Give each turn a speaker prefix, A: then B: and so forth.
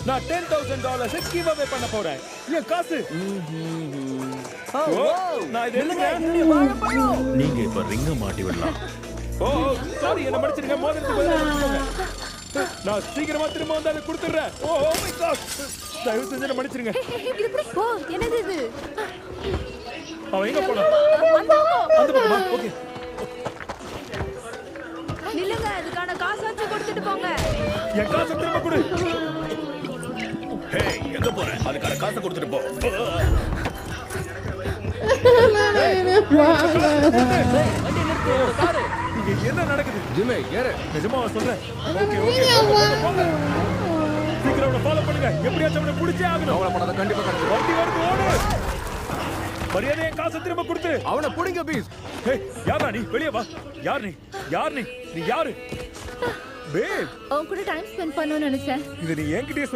A: நான் $10,000 give away பண்ண போறேன். என் காசு. நான் இதை எடுத்துக்கிறேன்.
B: நீங்க இப்ப ரிங்க மாட்டி விடலாம்.
A: சாரி, என்ன மன்னிச்சிடுங்க. மோதிரத்துக்கு பதிலா கொடுத்துக்கோங்க. நான் சீக்கிரமா திரும்ப வந்து அதை கொடுத்துறேன். ஓ மை காட், தயவு செஞ்சு என்ன மன்னிச்சிடுங்க.
C: ஓ என்னது இது?
A: அவன் எங்க போனா? அந்த பக்கமா? ஓகே.
C: நில்லுங்க, அதுக்கான காசாச்சும் கொடுத்துட்டு போங்க.
A: என் காசை திரும்ப கொடு.
B: ஹே, எங்க போற? அதுக்கான காசை கொடுத்துட்டு போ.
A: இங்க என்ன நடக்குது?
D: ஜிமே ஏறு.
A: நிஜமாவா சொல்றேன்? Okay okay. சீக்கிரம் அவனை ஃபாலோ பண்ணுங்க. எப்படியாச்சும் அவனை பிடிச்சே ஆகணும்.
D: அவளை பண்ணாத கண்டிப்பா கிடைச்சிடும்.
A: வண்டி வருது, ஓடு. மரியாதை என் காசை திரும்ப கொடுத்து.
D: அவனை புடிங்க பீஸ்.
A: ஹே, யாரா நீ? வெளியே வா. யார் நீ? யார் நீ? நீ யாரு? பேப்,
C: உன் கூட டைம் ஸ்பெண்ட் பண்ணணும்னு நினைச்சேன்.
A: இது நீ என்கிட்டயே